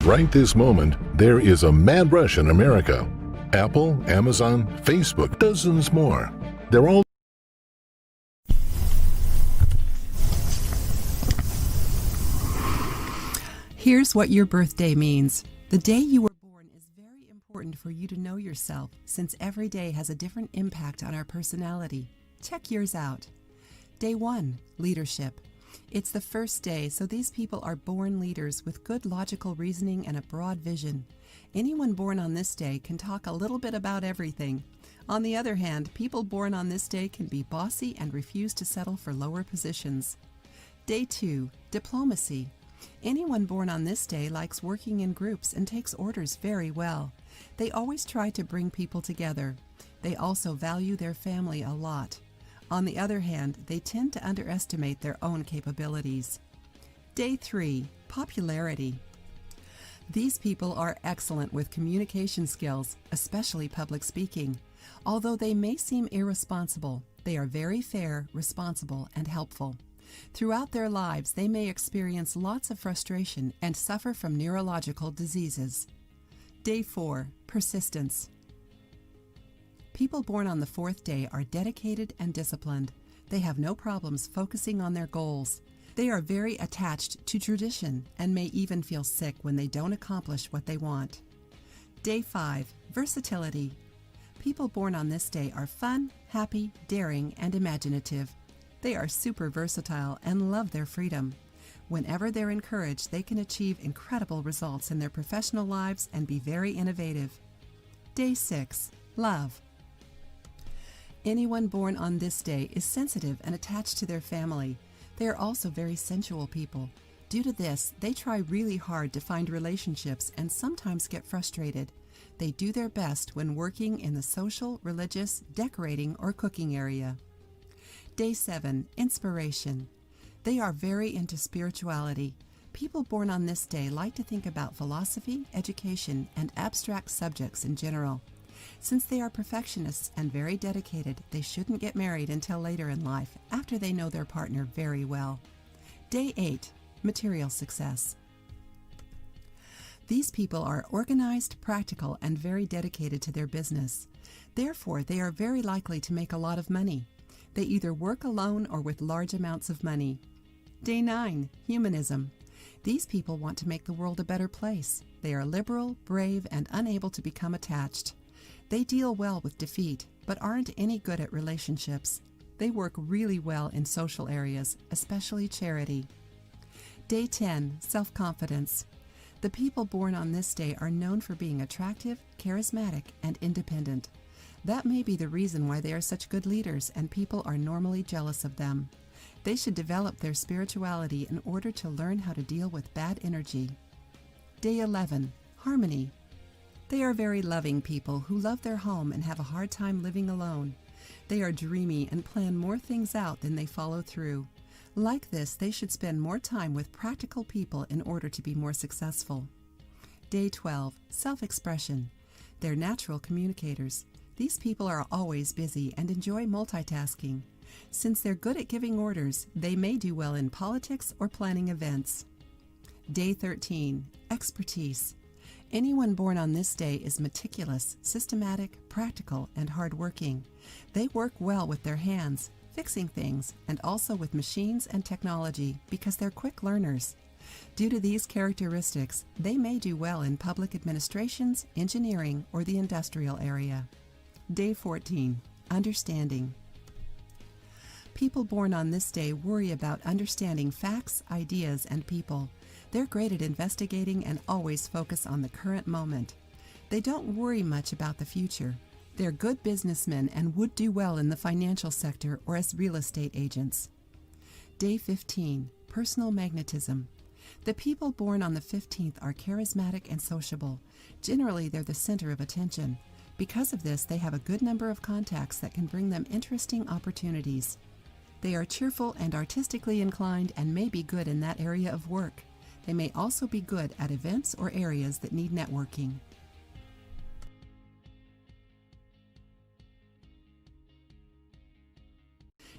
Right this moment, there is a mad rush in America. Apple, Amazon, Facebook, dozens more. They're all Here's what your birthday means. The day you were born is very important for you to know yourself, since every day has a different impact on our personality. Check yours out. Day 1, leadership. It's the first day, so these people are born leaders with good logical reasoning and a broad vision. Anyone born on this day can talk a little bit about everything. On the other hand, people born on this day can be bossy and refuse to settle for lower positions. Day 2, diplomacy. Anyone born on this day likes working in groups and takes orders very well. They always try to bring people together. They also value their family a lot. On the other hand, they tend to underestimate their own capabilities. Day 3, popularity. These people are excellent with communication skills, especially public speaking. Although they may seem irresponsible, they are very fair, responsible, and helpful. Throughout their lives, they may experience lots of frustration and suffer from neurological diseases. Day 4, persistence. People born on the 4th day are dedicated and disciplined. They have no problems focusing on their goals. They are very attached to tradition and may even feel sick when they don't accomplish what they want. Day 5, versatility. People born on this day are fun, happy, daring, and imaginative. They are super versatile and love their freedom. Whenever they're encouraged, they can achieve incredible results in their professional lives and be very innovative. Day 6, love. Anyone born on this day is sensitive and attached to their family. They are also very sensual people. Due to this, they try really hard to find relationships and sometimes get frustrated. They do their best when working in the social, religious, decorating, or cooking area. Day 7, inspiration. They are very into spirituality. People born on this day like to think about philosophy, education, and abstract subjects in general. Since they are perfectionists and very dedicated, they shouldn't get married until later in life, after they know their partner very well. Day 8, material success. These people are organized, practical, and very dedicated to their business. Therefore, they are very likely to make a lot of money. They either work alone or with large amounts of money. Day 9, humanism. These people want to make the world a better place. They are liberal, brave, and unable to become attached. They deal well with defeat, but aren't any good at relationships. They work really well in social areas, especially charity. Day 10, self-confidence. The people born on this day are known for being attractive, charismatic, and independent. That may be the reason why they are such good leaders and people are normally jealous of them. They should develop their spirituality in order to learn how to deal with bad energy. Day 11, harmony. They are very loving people who love their home and have a hard time living alone. They are dreamy and plan more things out than they follow through. Like this, they should spend more time with practical people in order to be more successful. Day 12, self-expression. They're natural communicators. These people are always busy and enjoy multitasking. Since they're good at giving orders, they may do well in politics or planning events. Day 13, expertise. Anyone born on this day is meticulous, systematic, practical, and hardworking. They work well with their hands, fixing things, and also with machines and technology because they're quick learners. Due to these characteristics, they may do well in public administrations, engineering, or the industrial area. Day 14, understanding. People born on this day worry about understanding facts, ideas, and people. They're great at investigating and always focus on the current moment. They don't worry much about the future. They're good businessmen and would do well in the financial sector or as real estate agents. Day 15, personal magnetism. The people born on the 15th are charismatic and sociable. Generally, they're the center of attention. Because of this, they have a good number of contacts that can bring them interesting opportunities. They are cheerful and artistically inclined and may be good in that area of work. They may also be good at events or areas that need networking.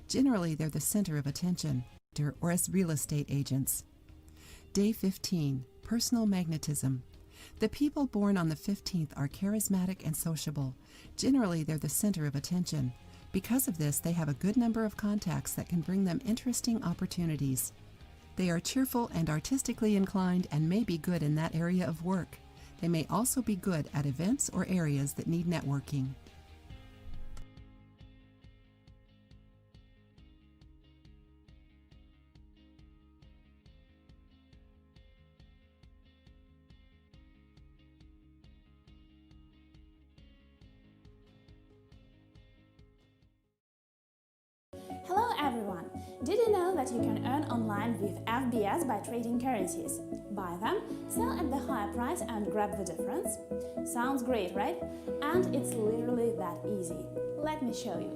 Generally, they're the center of attention, or as real estate agents. Day 15, personal magnetism. The people born on the 15th are charismatic and sociable. Generally, they're the center of attention. Because of this, they have a good number of contacts that can bring them interesting opportunities. They are cheerful and artistically inclined and may be good in that area of work. They may also be good at events or areas that need networking. Hello everyone! Did you know that you can earn online with FBS by trading currencies? Buy them, sell at the higher price and grab the difference? Sounds great, right? And it's literally that easy. Let me show you.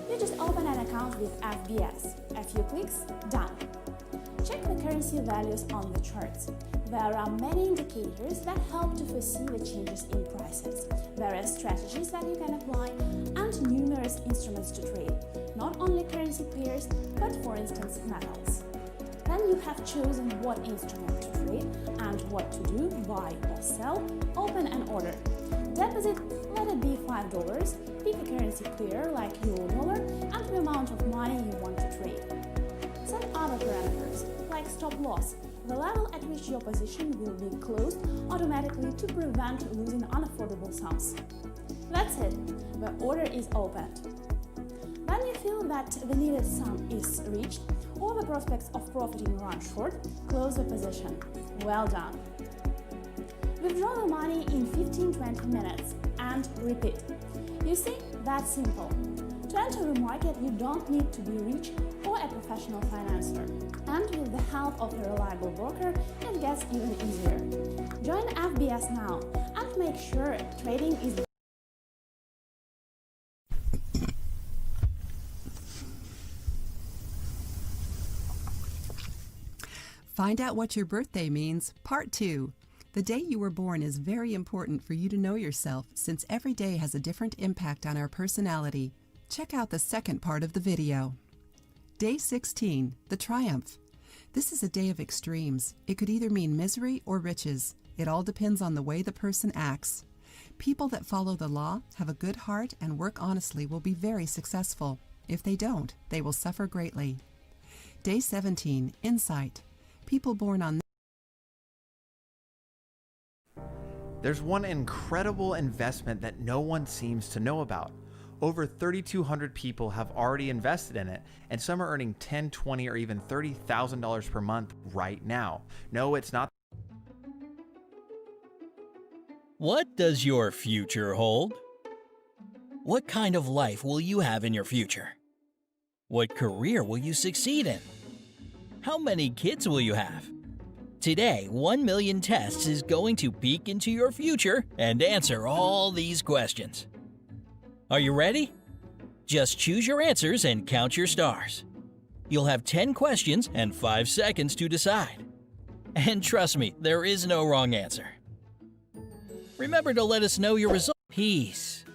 You just open an account with FBS. A few clicks, done. Check the currency values on the charts. There are many indicators that help to foresee the changes in prices, various strategies that you can apply, and numerous instruments to trade. Not only currency pairs, but for instance metals. Then you have chosen what instrument to trade and what to do, buy or sell, open an order. Deposit, let it be $5, pick a currency pair like euro dollar and the amount of money you want to trade. Set other parameters, like stop loss, the level at which your position will be closed automatically to prevent losing unaffordable sums. That's it, the order is opened. When you feel that the needed sum is reached or the prospects of profiting run short, close the position. Well done! Withdraw the money in 15-20 minutes and repeat. You see, that's simple. To enter the market, you don't need to be rich or a professional financier. And with the help of a reliable broker, it gets even easier. Join FBS now and make sure trading is Find out what your birthday means, Part 2. The day you were born is very important for you to know yourself, since every day has a different impact on our personality. Check out the second part of the video. Day 16, the Triumph. This is a day of extremes. It could either mean misery or riches. It all depends on the way the person acts. People that follow the law, have a good heart, and work honestly will be very successful. If they don't, they will suffer greatly. Day 17, Insight. People born on There's one incredible investment that no one seems to know about. Over 3,200 people have already invested in it, and some are earning $10, $20, or even $30,000 per month right now. No, it's not. What does your future hold? What kind of life will you have in your future? What career will you succeed in? How many kids will you have? Today, 1 million tests is going to peek into your future and answer all these questions. Are you ready? Just choose your answers and count your stars. You'll have 10 questions and 5 seconds to decide. And trust me, there is no wrong answer. Remember to let us know your result. Peace.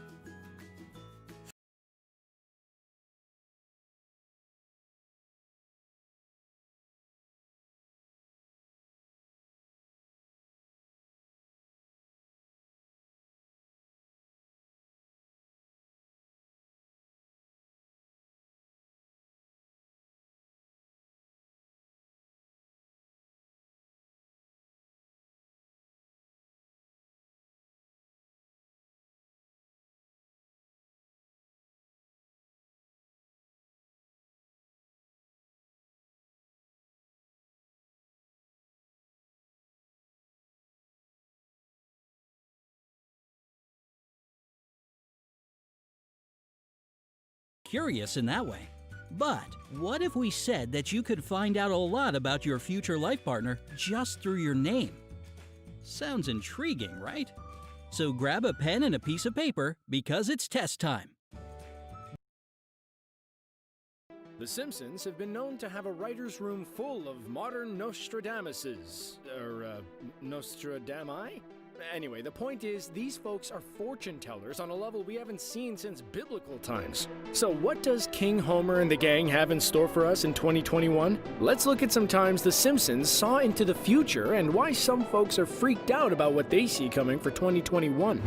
Curious in that way. But what if we said that you could find out a lot about your future life partner just through your name? Sounds intriguing, right? So grab a pen and a piece of paper because it's test time. The Simpsons have been known to have a writer's room full of modern Nostradamuses. Nostradami? Anyway, the point is, these folks are fortune tellers on a level we haven't seen since biblical times. So what does King Homer and the gang have in store for us in 2021? Let's look at some times The Simpsons saw into the future and why some folks are freaked out about what they see coming for 2021.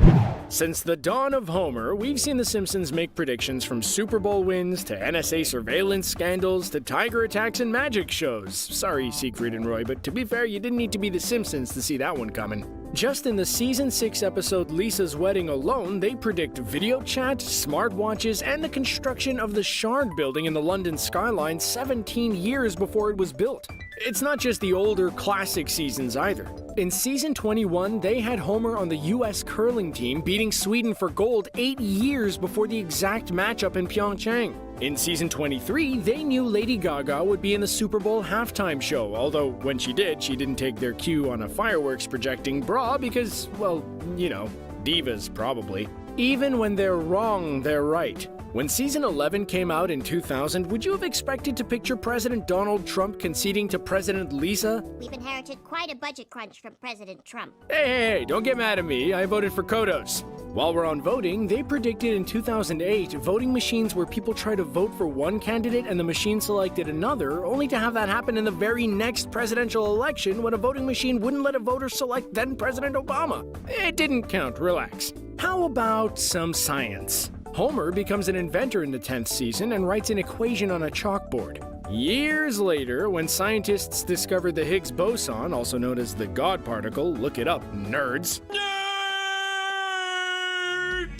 Since the dawn of Homer, we've seen The Simpsons make predictions from Super Bowl wins to NSA surveillance scandals to tiger attacks and magic shows. Sorry, Siegfried and Roy, but to be fair, you didn't need to be The Simpsons to see that one coming. Just in the Season 6 episode Lisa's Wedding alone, they predict video chat, smartwatches, and the construction of the Shard building in the London skyline 17 years before it was built. It's not just the older classic seasons either. In Season 21, they had Homer on the US curling team beating Sweden for gold 8 years before the exact matchup in Pyeongchang. In Season 23, they knew Lady Gaga would be in the Super Bowl halftime show, although when she did, she didn't take their cue on a fireworks projecting bra because, well, you know, divas probably. Even when they're wrong, they're right. When Season 11 came out in 2000, would you have expected to picture President Donald Trump conceding to President Lisa? We've inherited quite a budget crunch from President Trump. Hey, don't get mad at me. I voted for Kodos. While we're on voting, they predicted in 2008 voting machines where people try to vote for one candidate and the machine selected another, only to have that happen in the very next presidential election when a voting machine wouldn't let a voter select then President Obama. It didn't count, relax. How about some science? Homer becomes an inventor in the 10th season and writes an equation on a chalkboard. Years later, when scientists discovered the Higgs boson, also known as the God particle, look it up, nerds.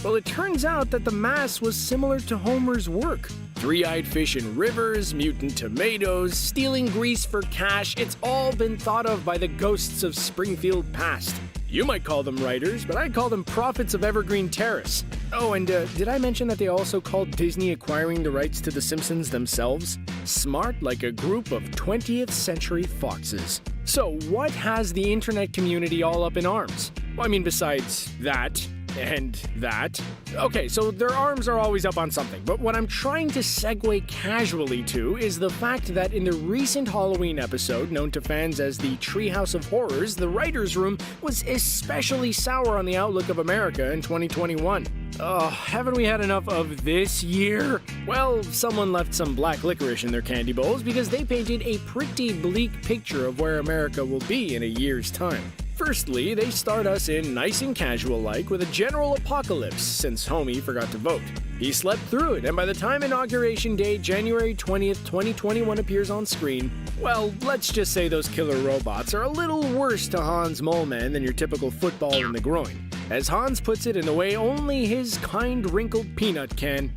Well, it turns out that the mass was similar to Homer's work. Three-eyed fish in rivers, mutant tomatoes, stealing grease for cash, it's all been thought of by the ghosts of Springfield past. You might call them writers, but I call them prophets of Evergreen Terrace. Oh, and did I mention that they also called Disney acquiring the rights to The Simpsons themselves? Smart like a group of 20th century foxes. So what has the internet community all up in arms? Well, I mean, besides that, and that. Okay, so their arms are always up on something, but what I'm trying to segue casually to is the fact that in the recent Halloween episode, known to fans as the Treehouse of Horrors, the writer's room was especially sour on the outlook of America in 2021. Oh, haven't we had enough of this year? Well, someone left some black licorice in their candy bowls because they painted a pretty bleak picture of where America will be in a year's time. Firstly, they start us in nice and casual-like with a general apocalypse since Homie forgot to vote. He slept through it, and by the time Inauguration Day, January 20th, 2021 appears on screen, well, let's just say those killer robots are a little worse to Hans Moleman than your typical football in the groin. As Hans puts it in the way only his kind wrinkled peanut can.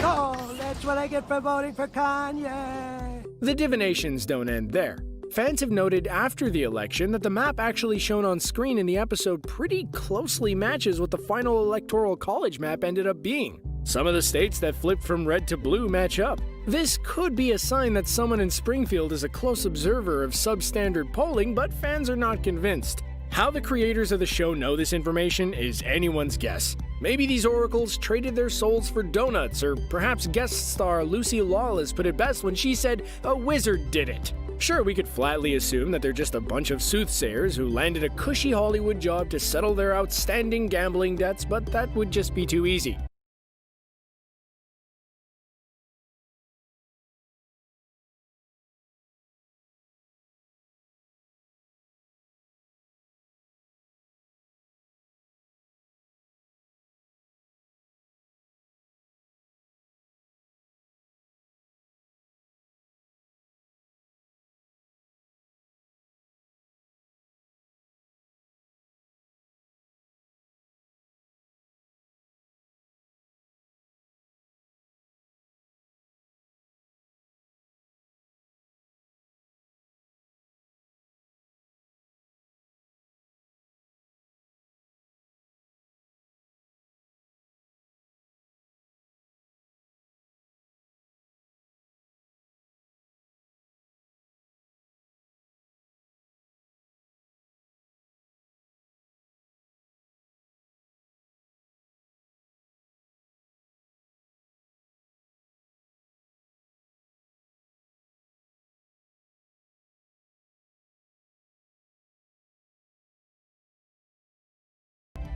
Oh, that's what I get for voting for Kanye. The divinations don't end there. Fans have noted after the election that the map actually shown on screen in the episode pretty closely matches what the final electoral college map ended up being. Some of the states that flipped from red to blue match up. This could be a sign that someone in Springfield is a close observer of substandard polling, but fans are not convinced. How the creators of the show know this information is anyone's guess. Maybe these oracles traded their souls for donuts, or perhaps guest star Lucy Lawless put it best when she said, "A wizard did it." Sure, we could flatly assume that they're just a bunch of soothsayers who landed a cushy Hollywood job to settle their outstanding gambling debts, but that would just be too easy.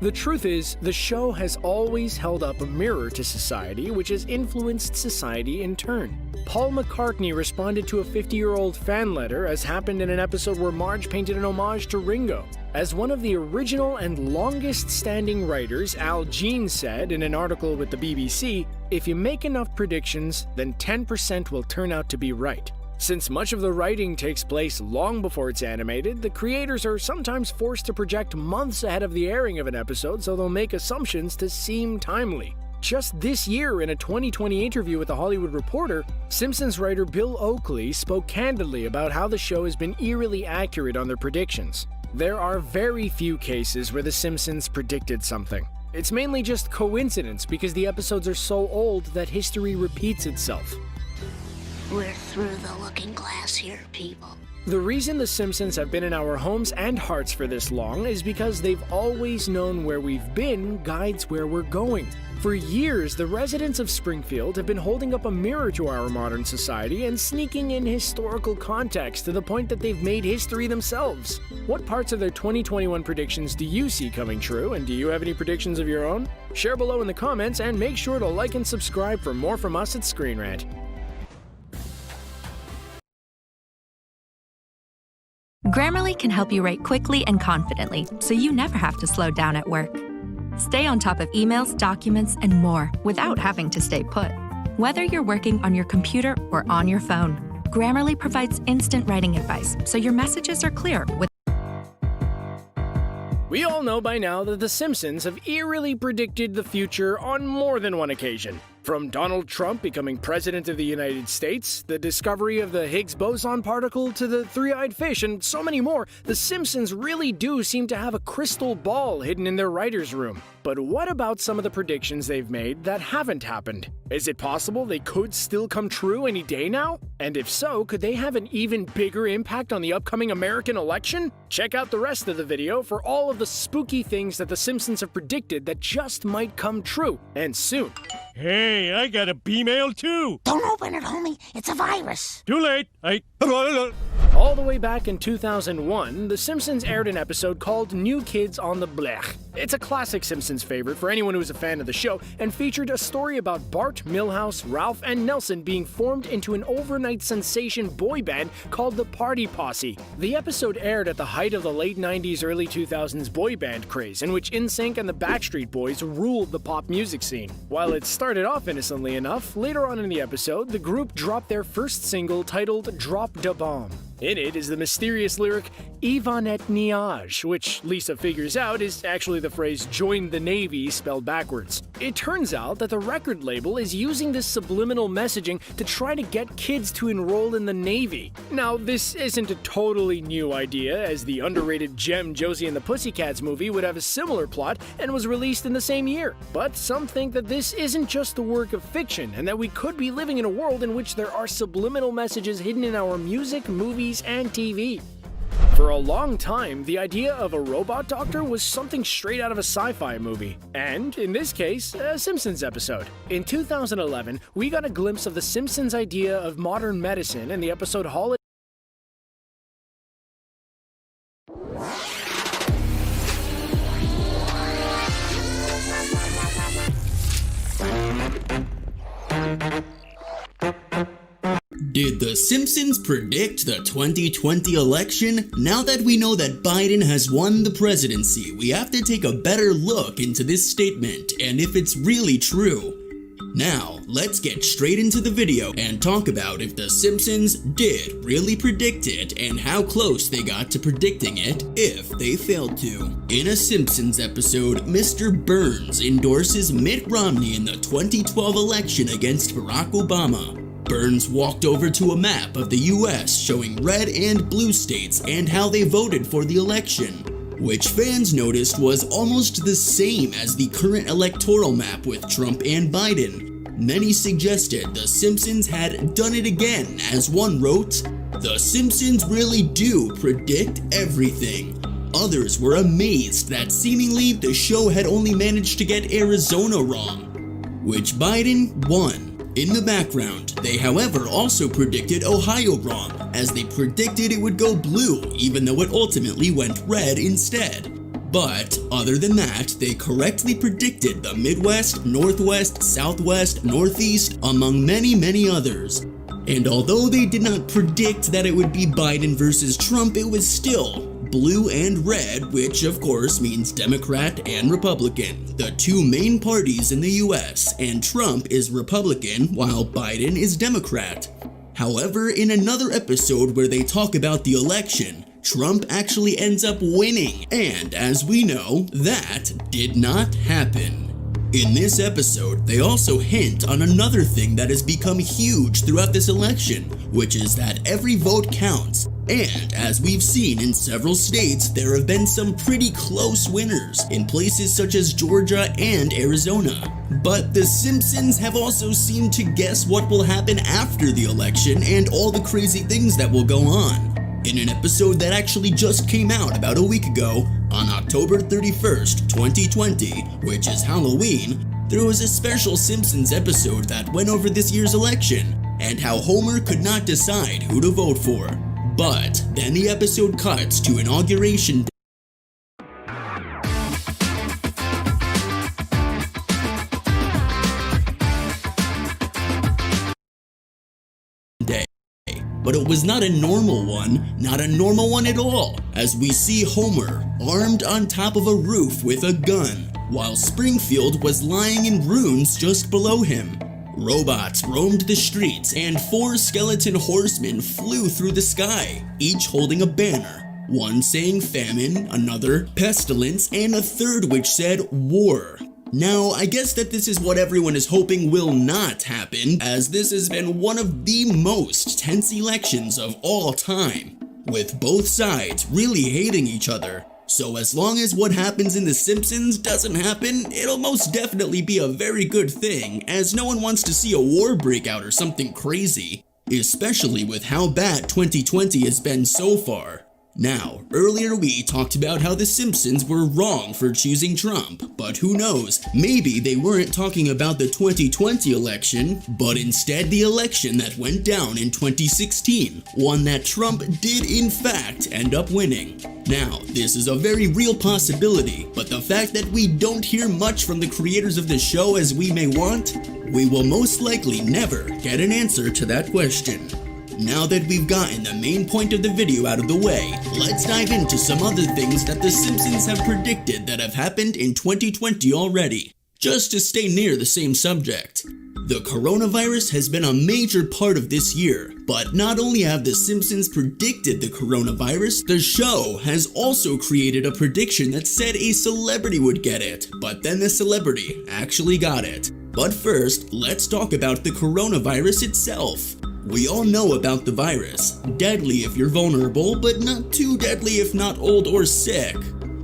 The truth is, the show has always held up a mirror to society, which has influenced society in turn. Paul McCartney responded to a 50-year-old fan letter, as happened in an episode where Marge painted an homage to Ringo. As one of the original and longest-standing writers, Al Jean said in an article with the BBC, "If you make enough predictions, then 10% will turn out to be right." Since much of the writing takes place long before it's animated, the creators are sometimes forced to project months ahead of the airing of an episode, so they'll make assumptions to seem timely. Just this year, in a 2020 interview with The Hollywood Reporter, Simpsons writer Bill Oakley spoke candidly about how the show has been eerily accurate on their predictions. There are very few cases where The Simpsons predicted something. It's mainly just coincidence because the episodes are so old that history repeats itself. We're through the looking glass here, people. The reason The Simpsons have been in our homes and hearts for this long is because they've always known where we've been guides where we're going. For years, the residents of Springfield have been holding up a mirror to our modern society and sneaking in historical context to the point that they've made history themselves. What parts of their 2021 predictions do you see coming true, and do you have any predictions of your own? Share below in the comments and make sure to like and subscribe for more from us at Screen Rant. Grammarly can help you write quickly and confidently, so you never have to slow down at work. Stay on top of emails, documents, and more without having to stay put. Whether you're working on your computer or on your phone, Grammarly provides instant writing advice, so your messages are clear with. We all know by now that The Simpsons have eerily predicted the future on more than one occasion. From Donald Trump becoming President of the United States, the discovery of the Higgs boson particle, to the three-eyed fish, and so many more, The Simpsons really do seem to have a crystal ball hidden in their writer's room. But what about some of the predictions they've made that haven't happened? Is it possible they could still come true any day now? And if so, could they have an even bigger impact on the upcoming American election? Check out the rest of the video for all of the spooky things that The Simpsons have predicted that just might come true, and soon. Hey, I got a B-mail too! Don't open it, homie. It's a virus. Too late. All the way back in 2001, The Simpsons aired an episode called New Kids on the Block. It's a classic Simpsons favorite for anyone who's a fan of the show, and featured a story about Bart, Milhouse, Ralph, and Nelson being formed into an overnight sensation boy band called the Party Posse. The episode aired at the height of the late 90s, early 2000s boy band craze, in which NSYNC and the Backstreet Boys ruled the pop music scene. While it started off innocently enough, later on in the episode, the group dropped their first single titled Drop Da Bomb. In it is the mysterious lyric, Ivanette Niage, which Lisa figures out is actually the phrase join the Navy spelled backwards. It turns out that the record label is using this subliminal messaging to try to get kids to enroll in the Navy. Now, this isn't a totally new idea, as the underrated gem Josie and the Pussycats movie would have a similar plot and was released in the same year. But some think that this isn't just the work of fiction, and that we could be living in a world in which there are subliminal messages hidden in our music, movies, and TV. For a long time, the idea of a robot doctor was something straight out of a sci-fi movie, and, in this case, a Simpsons episode. In 2011, we got a glimpse of the Simpsons' idea of modern medicine in the episode Holiday. Did The Simpsons predict the 2020 election? Now that we know that Biden has won the presidency, we have to take a better look into this statement and if it's really true. Now, let's get straight into the video and talk about if The Simpsons did really predict it and how close they got to predicting it if they failed to. In a Simpsons episode, Mr. Burns endorses Mitt Romney in the 2012 election against Barack Obama. Burns walked over to a map of the US showing red and blue states and how they voted for the election, which fans noticed was almost the same as the current electoral map with Trump and Biden. Many suggested The Simpsons had done it again, as one wrote, "The Simpsons really do predict everything." Others were amazed that seemingly the show had only managed to get Arizona wrong, which Biden won. In the background, they however also predicted Ohio wrong, as they predicted it would go blue even though it ultimately went red instead. But other than that, they correctly predicted the Midwest, Northwest, Southwest, Northeast, among many others. And although they did not predict that it would be Biden versus Trump, it was still blue and red, which of course means Democrat and Republican, the two main parties in the US, and Trump is Republican while Biden is Democrat. However, in another episode where they talk about the election, Trump actually ends up winning, and as we know, that did not happen. In this episode, they also hint on another thing that has become huge throughout this election, which is that every vote counts. And as we've seen in several states, there have been some pretty close winners in places such as Georgia and Arizona. But The Simpsons have also seemed to guess what will happen after the election and all the crazy things that will go on. In an episode that actually just came out about a week ago, on October 31st, 2020, which is Halloween, there was a special Simpsons episode that went over this year's election and how Homer could not decide who to vote for. But then the episode cuts to Inauguration Day. But it was not a normal one at all, as we see Homer armed on top of a roof with a gun, while Springfield was lying in ruins just below him. Robots roamed the streets, and 4 skeleton horsemen flew through the sky, each holding a banner, one saying famine, another pestilence, and a third which said war. Now, I guess that this is what everyone is hoping will not happen, as this has been one of the most tense elections of all time, with both sides really hating each other. So as long as what happens in The Simpsons doesn't happen, it'll most definitely be a very good thing, as no one wants to see a war break out or something crazy, especially with how bad 2020 has been so far. Now, earlier we talked about how The Simpsons were wrong for choosing Trump, but who knows, maybe they weren't talking about the 2020 election, but instead the election that went down in 2016, one that Trump did in fact end up winning. Now, this is a very real possibility, but the fact that we don't hear much from the creators of the show as we may want, we will most likely never get an answer to that question. Now that we've gotten the main point of the video out of the way, let's dive into some other things that The Simpsons have predicted that have happened in 2020 already, just to stay near the same subject. The coronavirus has been a major part of this year, but not only have The Simpsons predicted the coronavirus, the show has also created a prediction that said a celebrity would get it, but then the celebrity actually got it. But first, let's talk about the coronavirus itself. We all know about the virus, deadly if you're vulnerable, but not too deadly if not old or sick.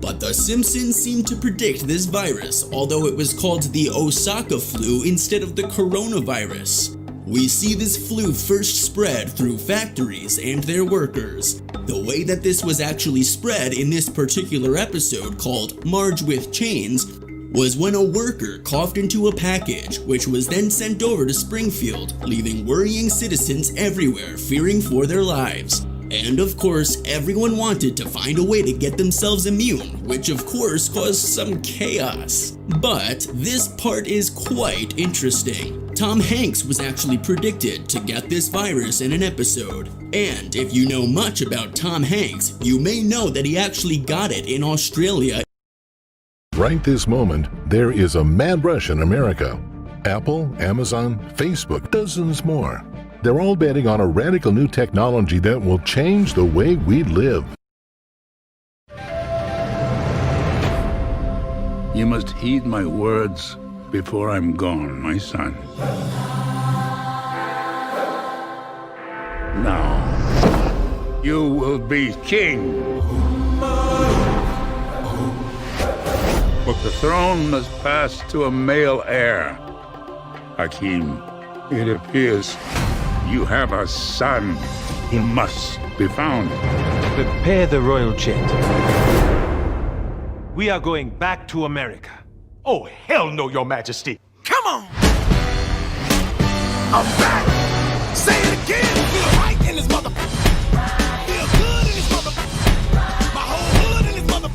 But The Simpsons seem to predict this virus, although it was called the Osaka flu instead of the coronavirus. We see this flu first spread through factories and their workers. The way that this was actually spread in this particular episode, called Marge with Chains, was when a worker coughed into a package, which was then sent over to Springfield, leaving worrying citizens everywhere fearing for their lives. And of course, everyone wanted to find a way to get themselves immune, which of course caused some chaos. But this part is quite interesting. Tom Hanks was actually predicted to get this virus in an episode. And if you know much about Tom Hanks, you may know that he actually got it in Australia. Right this moment, there is a mad rush in America. Apple, Amazon, Facebook, dozens more. They're all betting on a radical new technology that will change the way we live. You must heed my words before I'm gone, my son. Now, you will be king. But the throne must pass to a male heir. Hakim, it appears you have a son. He must be found. Prepare the royal jet. We are going back to America. Oh, hell no, Your Majesty. Come on! I'm back! Say it again! Feel right in this mother... Feel good in this mother... My whole hood in this mother...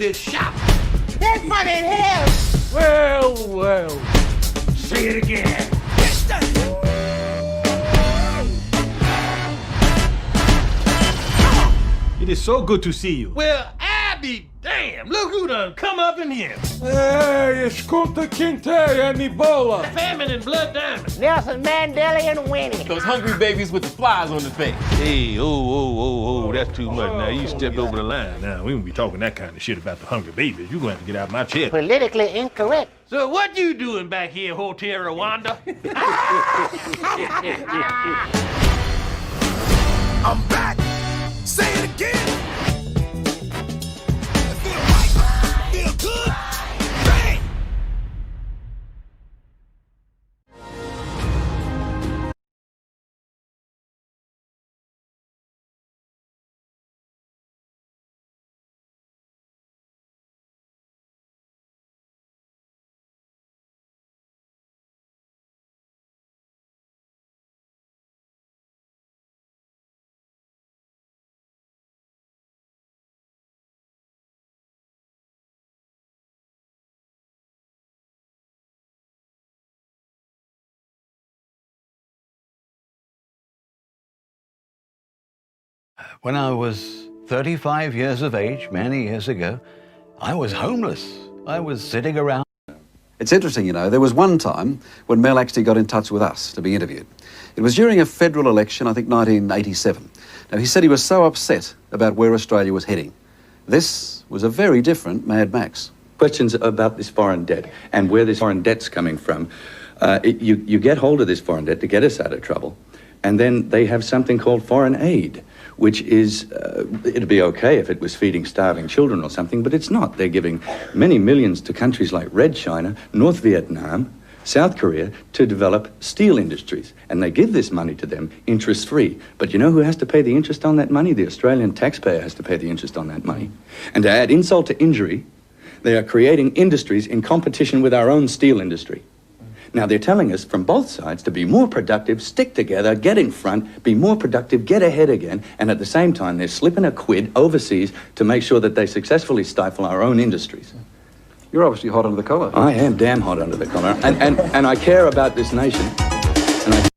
his shop. That's funny in hell. Well. Say it again. It is so good to see you. Well, I be damn. Look who done come up in here. Hey, it's Kunta Kinte and Ebola. Famine and Blood Diamond. Nelson Mandela and Winnie. Those hungry babies with the flies on the face. Hey, oh, that's too much now. You stepped over the line. Now, we won't be talking that kind of shit about the hungry babies. You're going to have to get out of my chair. Politically incorrect. So what you doing back here, Hotel Rwanda? I'm back. Say it again. Feel good. Bang. When I was 35 years of age, many years ago, I was homeless. I was sitting around. It's interesting, you know, there was one time when Mel actually got in touch with us to be interviewed. It was during a federal election, I think 1987. Now, he said he was so upset about where Australia was heading. This was a very different Mad Max. Questions about this foreign debt and where this foreign debt's coming from. You get hold of this foreign debt to get us out of trouble, and then they have something called foreign aid, which is, it'd be okay if it was feeding starving children or something, but it's not. They're giving many millions to countries like Red China, North Vietnam, South Korea, to develop steel industries. And they give this money to them interest-free. But you know who has to pay the interest on that money? The Australian taxpayer has to pay the interest on that money. And to add insult to injury, they are creating industries in competition with our own steel industry. Now, they're telling us from both sides to be more productive, stick together, get in front, be more productive, get ahead again, and at the same time, they're slipping a quid overseas to make sure that they successfully stifle our own industries. You're obviously hot under the collar. I am damn hot under the collar, and I care about this nation. And I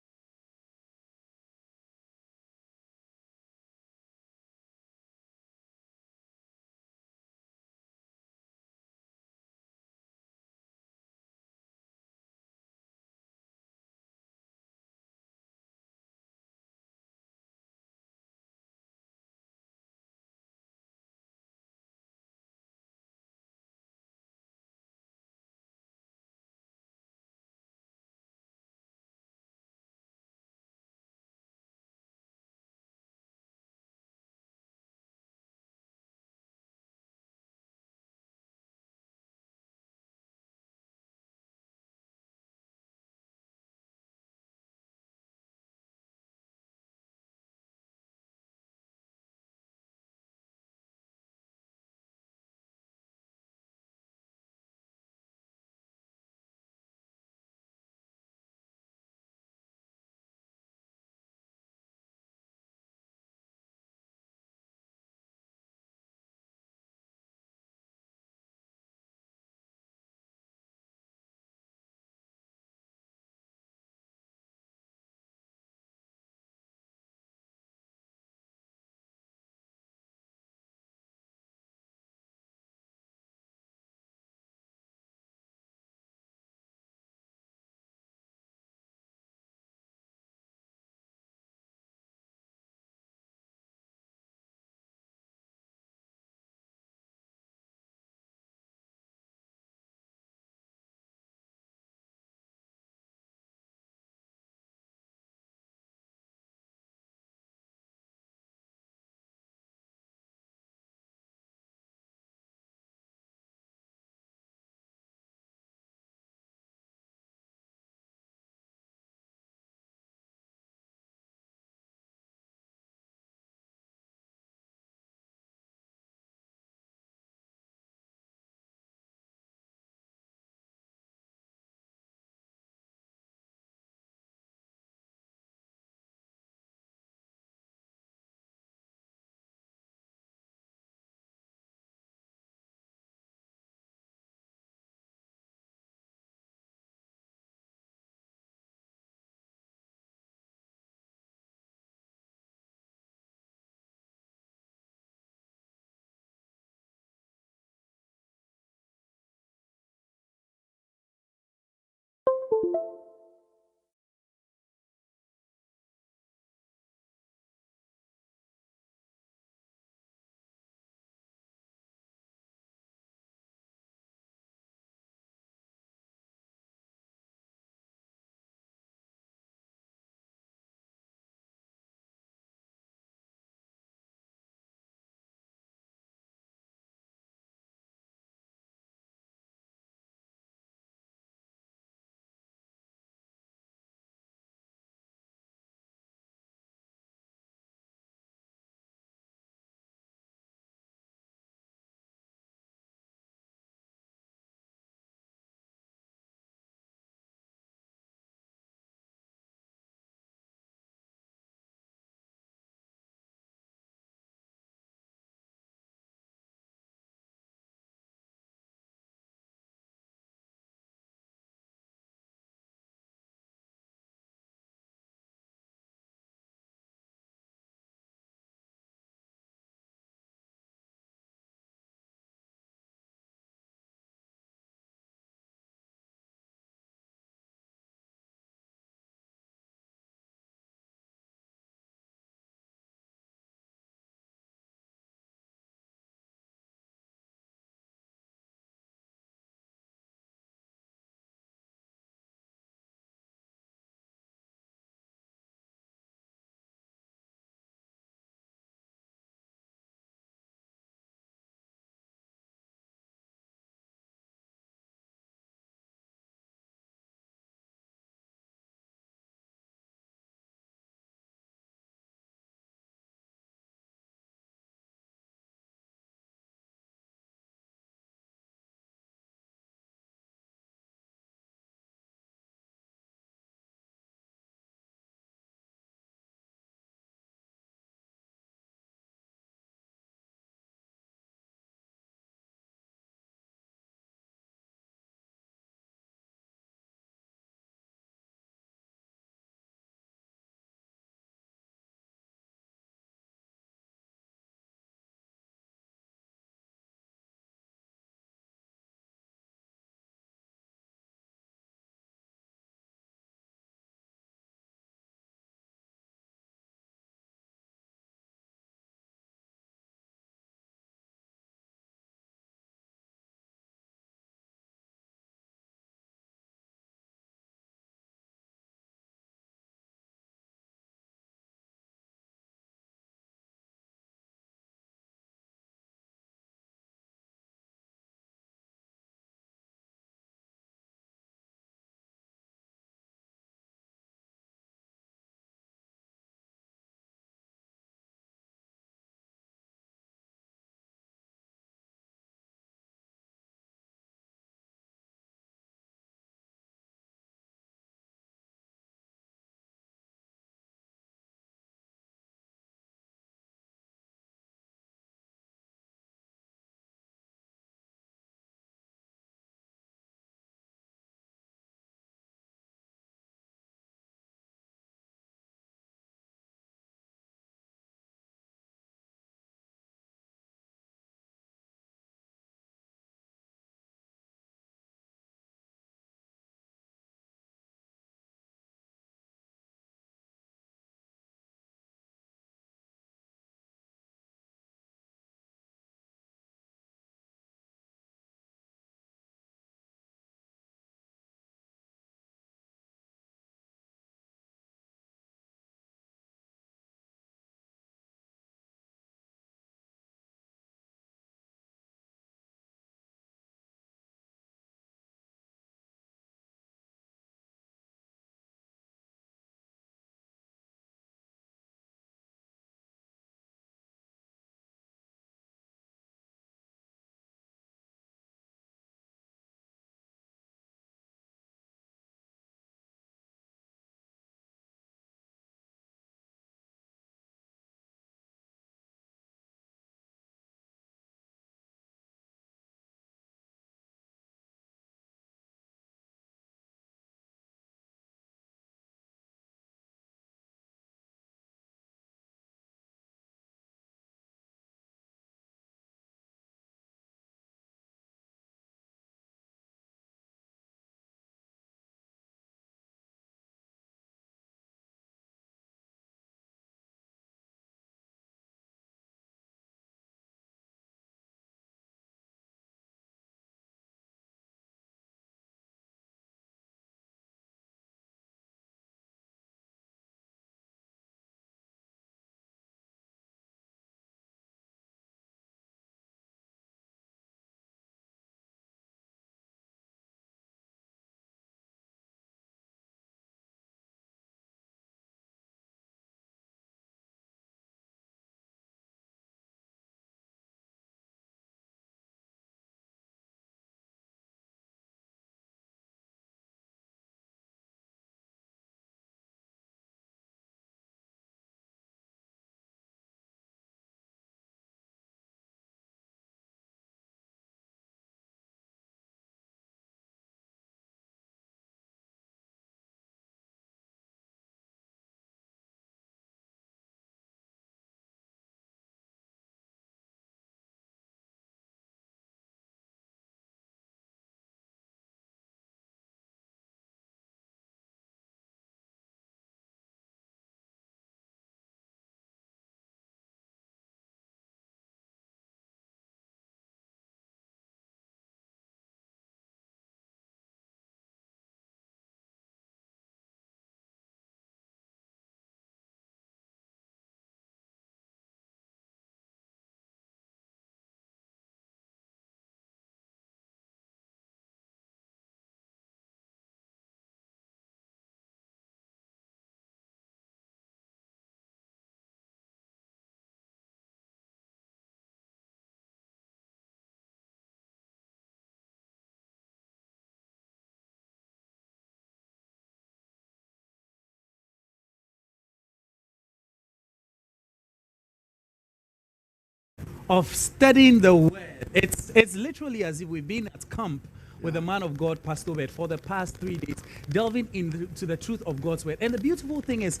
of studying the word. It's literally as if we've been at camp with the man of God, Pastor Obed, for the past 3 days, delving into the truth of God's word. And the beautiful thing is,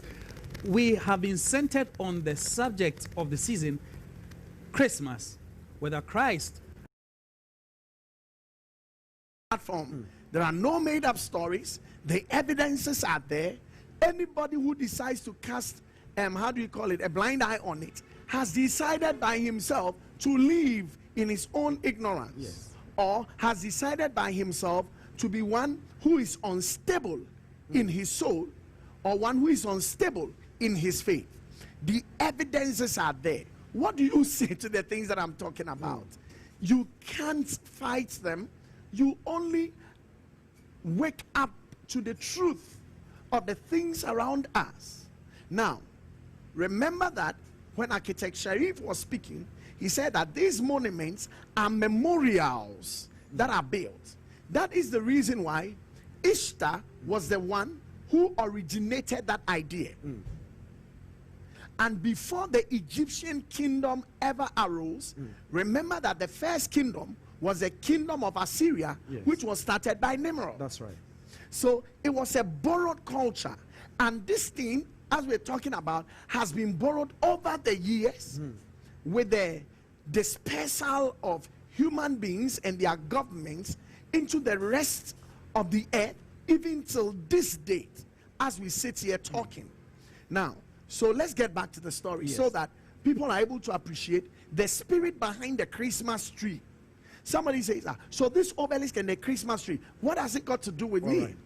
we have been centered on the subject of the season, Christmas, whether Christ. Platform. There are no made-up stories. The evidences are there. Anybody who decides to cast, how do you call it, a blind eye on it, has decided by himself to live in his own ignorance. Yes. Or has decided by himself to be one who is unstable in his soul, or one who is unstable in his faith. The evidences are there. What do you say to the things that I'm talking about? You can't fight them. You only wake up to the truth of the things around us. Now, remember that when Architect Sharif was speaking, he said that these monuments are memorials that are built. That is the reason why Ishtar was the one who originated that idea. And before the Egyptian kingdom ever arose, remember that the first kingdom was the kingdom of Assyria, which was started by Nimrod. That's right. So it was a borrowed culture. And this thing, as we're talking about, has been borrowed over the years with the dispersal of human beings and their governments into the rest of the earth, even till this date, as we sit here talking. Now, so let's get back to the story so that people are able to appreciate the spirit behind the Christmas tree. Somebody says, so this obelisk and the Christmas tree, what has it got to do with me? Right.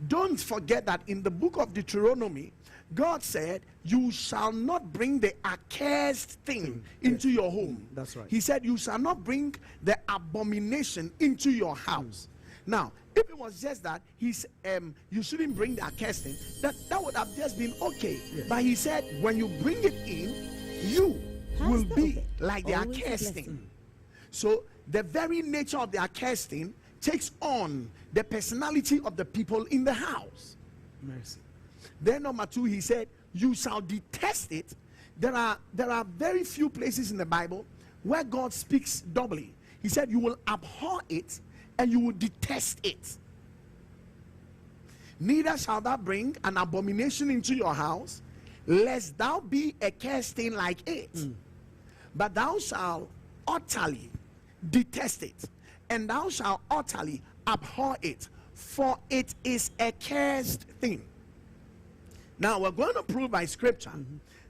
Don't forget that in the book of Deuteronomy, God said, you shall not bring the accursed thing into your home. That's right. He said, you shall not bring the abomination into your house. Now, if it was just that you shouldn't bring the accursed thing, that would have just been okay. But he said, when you bring it in, you will be like the accursed thing. So the very nature of the accursed thing takes on the personality of the people in the house. Mercy. Then number 2, he said, you shall detest it. There are very few places in the Bible where God speaks doubly. He said, you will abhor it and you will detest it. Neither shall thou bring an abomination into your house, lest thou be a cursed thing like it. But thou shalt utterly detest it, and thou shalt utterly abhor it, for it is a cursed thing. Now we're going to prove by scripture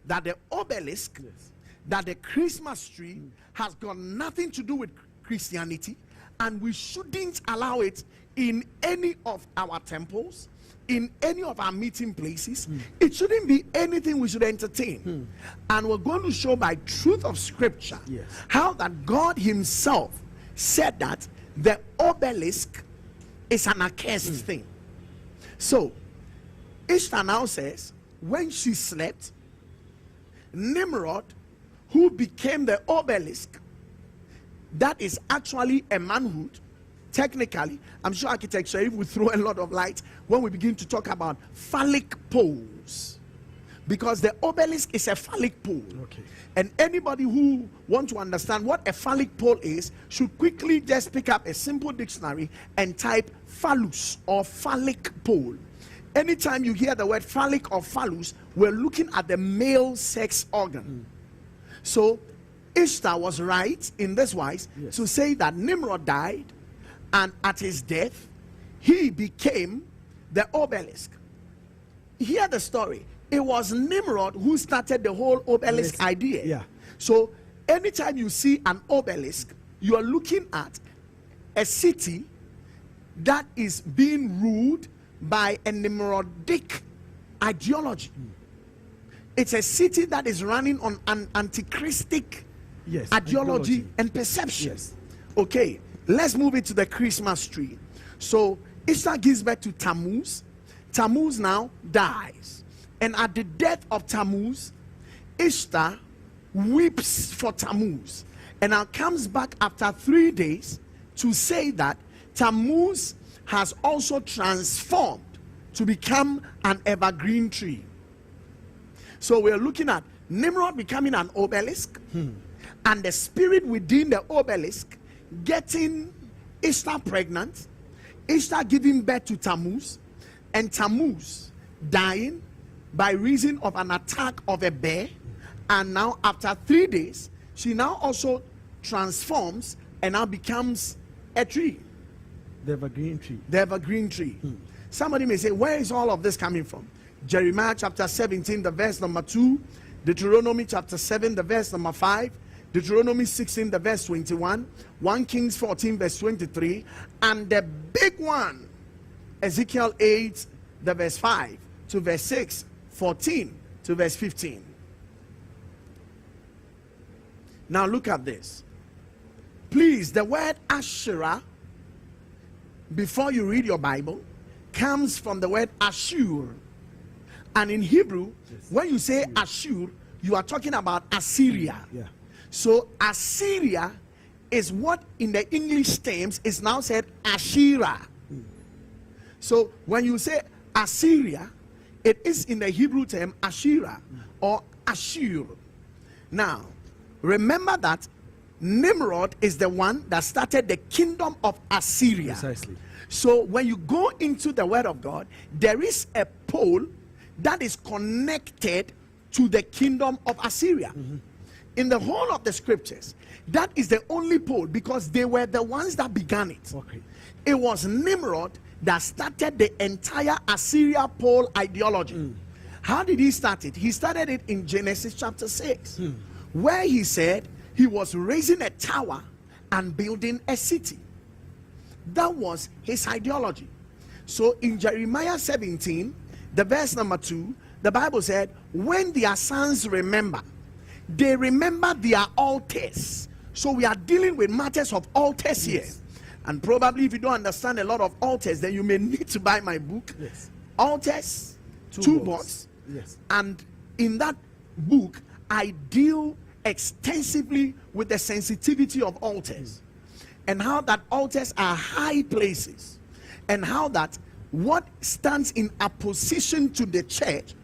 that the obelisk, that the Christmas tree has got nothing to do with Christianity, and we shouldn't allow it in any of our temples, in any of our meeting places. It shouldn't be anything we should entertain. And we're going to show by truth of scripture how that God himself said that the obelisk is an accursed thing. So Ishtar now says, when she slept, Nimrod, who became the obelisk, that is actually a manhood. Technically, I'm sure Architect Sharif will throw a lot of light when we begin to talk about phallic poles, because the obelisk is a phallic pole. And anybody who wants to understand what a phallic pole is should quickly just pick up a simple dictionary and type phallus or phallic pole. Anytime you hear the word phallic or phallus, we're looking at the male sex organ. So Ishtar was right in this wise to say that Nimrod died, and at his death, he became the obelisk. Hear the story. It was Nimrod who started the whole obelisk idea. So anytime you see an obelisk, you are looking at a city that is being ruled by a Nimrodic ideology. It's a city that is running on an antichristic ideology and perception. Okay, let's move it to the Christmas tree. So Ishtar gives birth to Tammuz. Tammuz now dies. And at the death of Tammuz, Ishtar weeps for Tammuz. And now comes back after 3 days to say that Tammuz has also transformed to become an evergreen tree. So we're looking at Nimrod becoming an obelisk, and the spirit within the obelisk getting Ishtar pregnant, Ishtar giving birth to Tammuz, and Tammuz dying by reason of an attack of a bear. And now after 3 days, she now also transforms and now becomes a tree. The evergreen tree. The evergreen tree. Somebody may say, where is all of this coming from? Jeremiah chapter 17, the verse number 2, Deuteronomy chapter 7, the verse number 5, Deuteronomy 16, the verse 21, 1 Kings 14, verse 23, and the big one, Ezekiel 8, the verse 5 to verse 6, 14 to verse 15. Now look at this. Please, the word Asherah, before you read your Bible, comes from the word Ashur. And in Hebrew, when you say Ashur, you are talking about Assyria. Yeah. So Assyria is what in the English terms is now said Asherah. So when you say Assyria, it is in the Hebrew term Asherah or Ashur. Now, remember that Nimrod is the one that started the kingdom of Assyria. Precisely. So when you go into the word of God, there is a pole that is connected to the kingdom of Assyria. In the whole of the scriptures, that is the only pole, because they were the ones that began it. Okay. It was Nimrod that started the entire Assyria pole ideology. How did he start it? He started it in Genesis chapter 6, where he said he was raising a tower and building a city. That was his ideology. So in Jeremiah 17, the verse number 2, the Bible said, when their sons remember, they remember their altars. So we are dealing with matters of altars here. And probably if you don't understand a lot of altars, then you may need to buy my book. Yes. Altars, Toolbox. Yes. And in that book, I deal extensively with the sensitivity of altars and how that altars are high places, and how that what stands in opposition to the church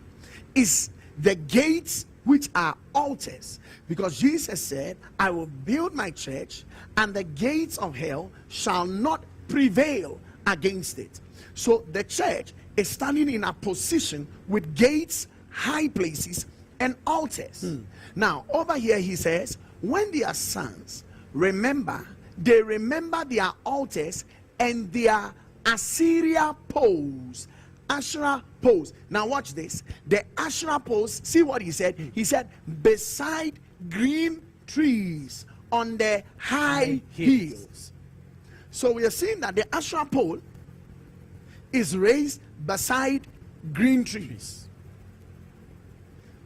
is the gates, which are altars, because Jesus said, I will build my church and the gates of hell shall not prevail against it. So the church is standing in a position with gates, high places, and altars. Now over here he says, when their sons remember, they remember their altars and their Assyria poles, Asherah poles. Now watch this. The Asherah poles, see what he said? He said, beside green trees on the high hills. So we are seeing that the Asherah pole is raised beside green trees.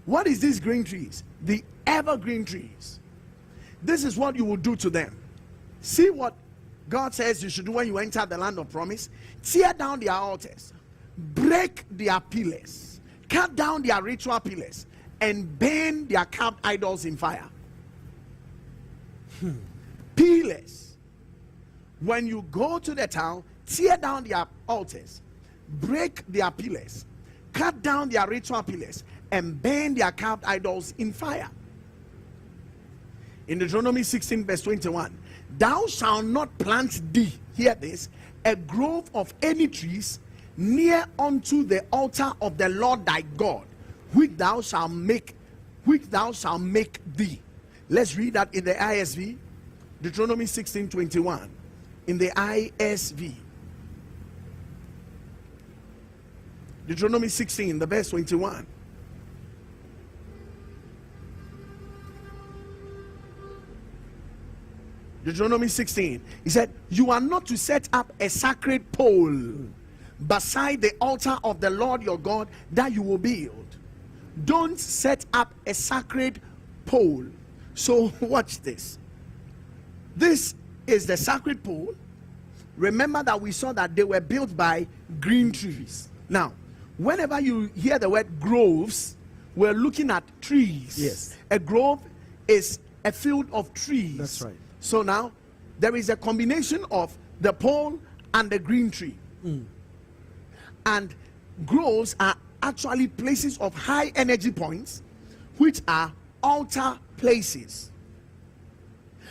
What is these green trees? The evergreen trees. This is what you will do to them. See what God says you should do when you enter the land of promise. Tear down their altars, break their pillars, cut down their ritual pillars, and burn their carved idols in fire. Pillars. When you go to the town, tear down their altars, break their pillars, cut down their ritual pillars, and burn their carved idols in fire. In Deuteronomy 16 verse 21, thou shalt not plant thee, hear this, a grove of any trees near unto the altar of the Lord thy God, which thou shalt make thee. Let's read that in the ISV. Deuteronomy 16:21 in the ISV. Deuteronomy 16, the verse 21. Deuteronomy 16, he said, you are not to set up a sacred pole beside the altar of the Lord your God that you will build. Don't set up a sacred pole. So watch this. This is the sacred pole. Remember that we saw that they were built by green trees. Now, whenever you hear the word groves, we're looking at trees. Yes. A grove is a field of trees. That's right. So now there is a combination of the pole and the green tree. And groves are actually places of high energy points, which are altar places.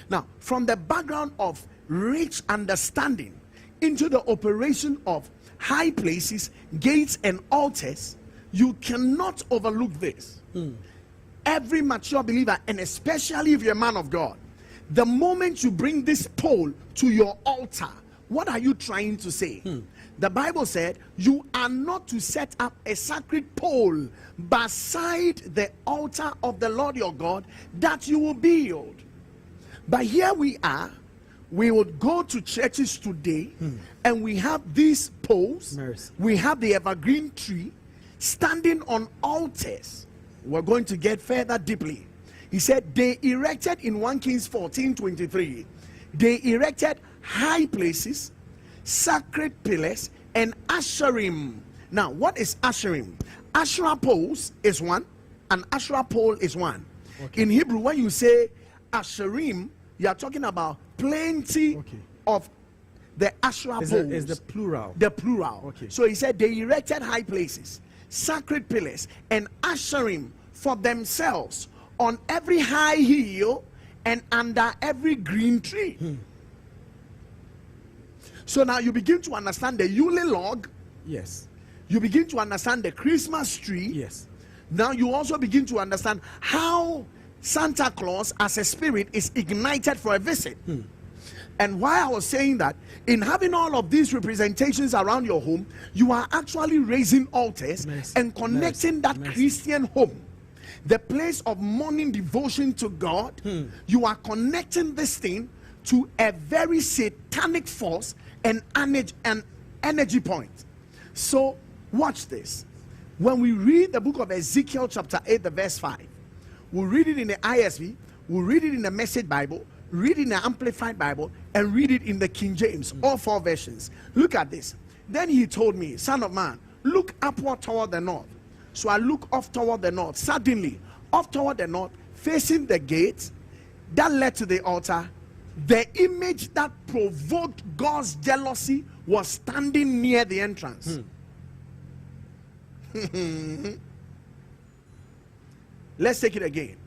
Now, from the background of rich understanding into the operation of high places, gates, and altars, you cannot overlook this. Every mature believer, and especially if you're a man of God, the moment you bring this pole to your altar, what are you trying to say? The Bible said you are not to set up a sacred pole beside the altar of the Lord your God that you will build. But here we are. We would go to churches today and we have these poles. We have the evergreen tree standing on altars. We're going to get further deeply. He said they erected in 1 Kings 14:23. They erected high places, sacred pillars, and asherim. Now, what is asherim? Asherah poles is one, and Asherah pole is one. In Hebrew, when you say asherim, you are talking about plenty of the Asherah poles. Is the plural? The plural. So he said they erected high places, sacred pillars, and asherim for themselves on every high hill and under every green tree. So now you begin to understand the Yule log. Yes. You begin to understand the Christmas tree. Yes. Now you also begin to understand how Santa Claus as a spirit is ignited for a visit. And why I was saying that, in having all of these representations around your home, you are actually raising altars and connecting that Christian home, the place of morning devotion to God. You are connecting this thing to a very satanic force and energy point. So watch this. When we read the book of Ezekiel chapter 8, the verse 5, we'll read it in the ISV, we'll read it in the Message Bible, read it in the Amplified Bible, and read it in the King James, all four versions. Look at this. Then he told me, son of man, look upward toward the north. So I look off toward the north. Suddenly, off toward the north, facing the gate that led to the altar, the image that provoked God's jealousy was standing near the entrance. Let's take it again.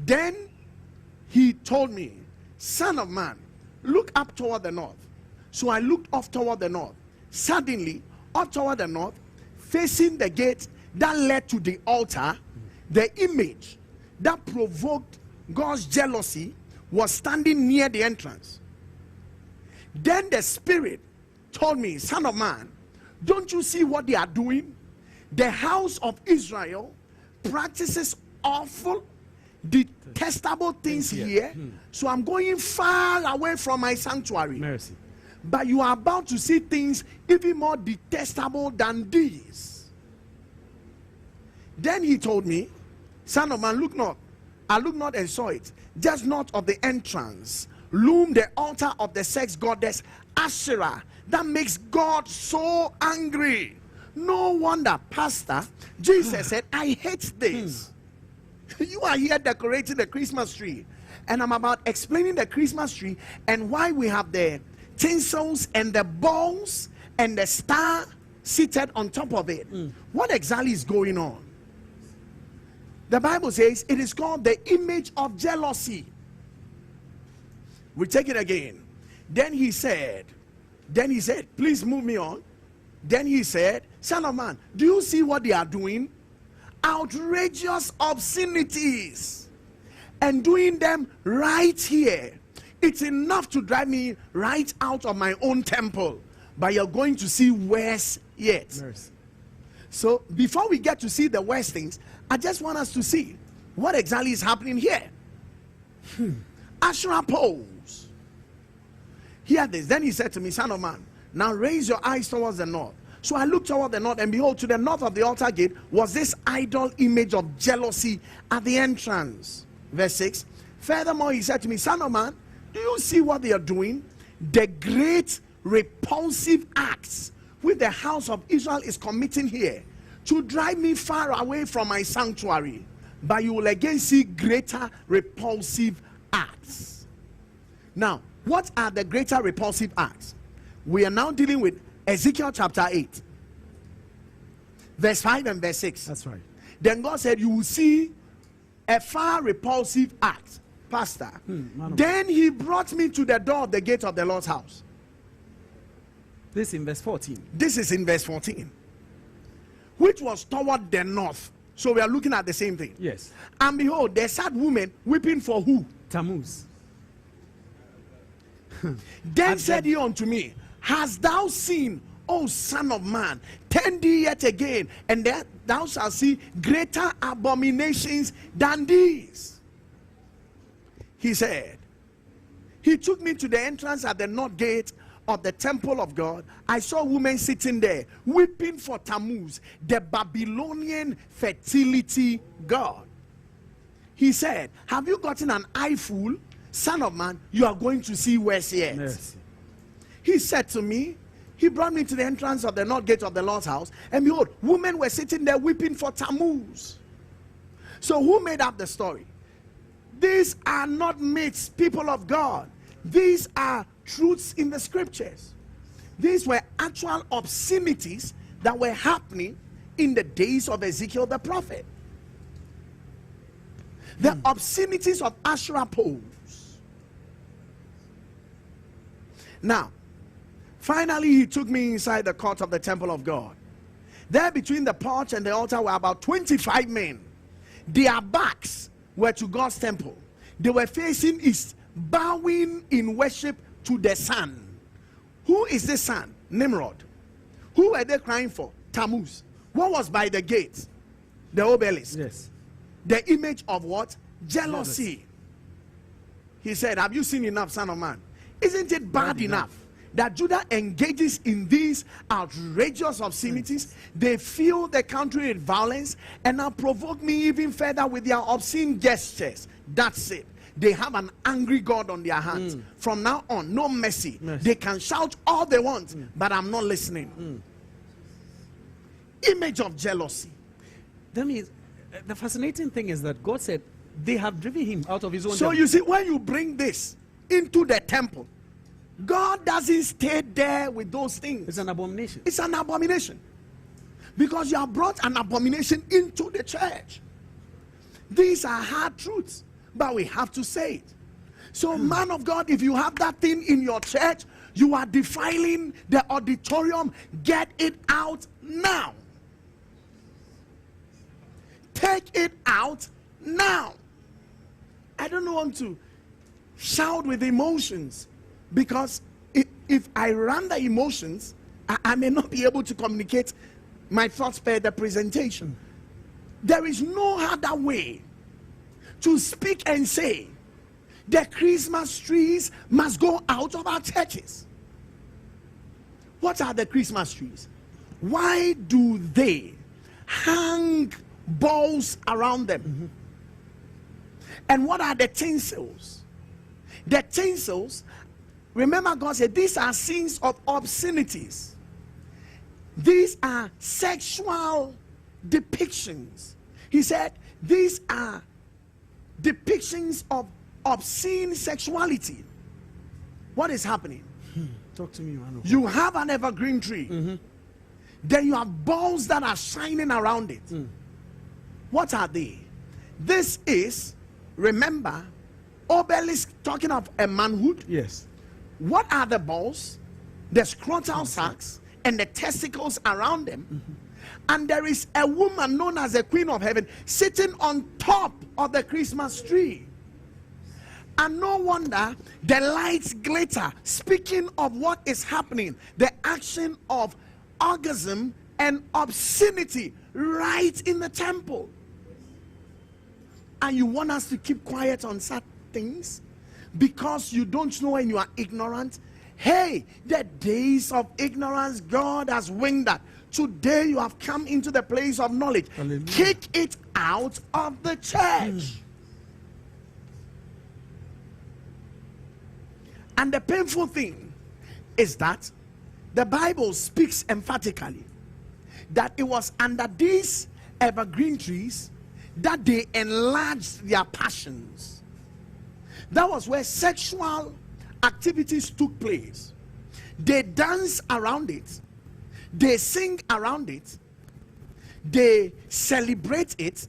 Then he told me, son of man, look up toward the north. So I looked off toward the north. Suddenly, off toward the north, facing the gate that led to the altar, the image that provoked God's jealousy was standing near the entrance. Then the Spirit told me, son of man, don't you see what they are doing? The house of Israel practices awful, detestable things here. So I'm going far away from my sanctuary. Mercy. But you are about to see things even more detestable than these. Then he told me, son of man, look not. I looked not and saw it. Just north of the entrance loomed the altar of the sex goddess Asherah that makes God so angry. No wonder, Pastor, Jesus said, I hate this. You are here decorating the Christmas tree, and I'm about explaining the Christmas tree and why we have the tinsels and the balls and the star seated on top of it. What exactly is going on? The Bible says it is called the image of jealousy. We take it again. Then he said, please move me on. Then he said, son of man, do you see what they are doing? Outrageous obscenities, and doing them right here. It's enough to drive me right out of my own temple, but you're going to see worse yet. Mercy. So before we get to see the worst things, I just want us to see what exactly is happening here. Asherah poles. Hear this. Then he said to me, son of man, now raise your eyes towards the north. So I looked toward the north, and behold, to the north of the altar gate was this idol image of jealousy at the entrance. Verse 6. Furthermore, he said to me, son of man, do you see what they are doing? The great repulsive acts which the house of Israel is committing here to drive me far away from my sanctuary. But you will again see greater repulsive acts. Now, what are the greater repulsive acts? We are now dealing with Ezekiel chapter 8, verse 5 and verse 6. That's right. Then God said, you will see a far repulsive act. Pastor. Then he brought me to the door of the gate of the Lord's house. This in verse 14. This is in verse 14. Which was toward the north. So we are looking at the same thing. Yes. And behold, there sat women weeping for who? Tammuz. Then said he unto me, hast thou seen, O son of man, turn thee yet again, and that thou shalt see greater abominations than these. He said, he took me to the entrance at the north gate of the temple of God. I saw women sitting there weeping for Tammuz, the Babylonian fertility god. He said, have you gotten an eyeful, son of man? You are going to see worse yet. Yes. He said to me, he brought me to the entrance of the north gate of the Lord's house, and behold, women were sitting there weeping for Tammuz. So who made up the story? These are not myths, people of God. These are truths in the scriptures. These were actual obscenities that were happening in the days of Ezekiel the prophet. The obscenities of Asherah poles. Now, finally, he took me inside the court of the temple of God. There between the porch and the altar were about 25 men. Their backs were to God's temple. They were facing east, bowing in worship to the sun. Who is the sun? Nimrod. Who were they crying for? Tammuz. What was by the gate? The obelisk. Yes. The image of what? Jealousy. He said, have you seen enough, son of man? Isn't it bad enough that Judah engages in these outrageous obscenities? They fill the country with violence and now provoke me even further with their obscene gestures. That's it. They have an angry God on their hands. From now on, no mercy. They can shout all they want, but I'm not listening. Image of jealousy. That means the fascinating thing is that God said they have driven him out of his own So temple. you see, when you bring this into the temple, God doesn't stay there with those things. It's an abomination. It's an abomination. Because you have brought an abomination into the church. These are hard truths, but we have to say it. So, man of God, if you have that thing in your church, you are defiling the auditorium, get it out now. Take it out now. I don't want to shout with emotions, because if I run the emotions, I may not be able to communicate my thoughts per the presentation. There is no other way to speak and say the Christmas trees must go out of our churches. What are the Christmas trees? Why do they hang balls around them? And what are the tinsels? The tinsels, remember God said these are sins of obscenities. These are sexual depictions. He said these are depictions of obscene sexuality. What is happening? Talk to me, man. You have an evergreen tree. Then you have balls that are shining around it. What are they? This is, remember, obelisk talking of a manhood. Yes. What are the balls? The scrotal sacs and the testicles around them. And there is a woman known as the Queen of Heaven sitting on top of the Christmas tree. And no wonder the lights glitter, speaking of what is happening, the action of orgasm and obscenity right in the temple. And you want us to keep quiet on certain things because you don't know and you are ignorant. Hey, the days of ignorance God has winged that. Today you have come into the place of knowledge. Hallelujah. Kick it out of the church. And the painful thing is that the Bible speaks emphatically that it was under these evergreen trees that they enlarged their passions. That was where sexual activities took place. They dance around it, they sing around it, they celebrate it,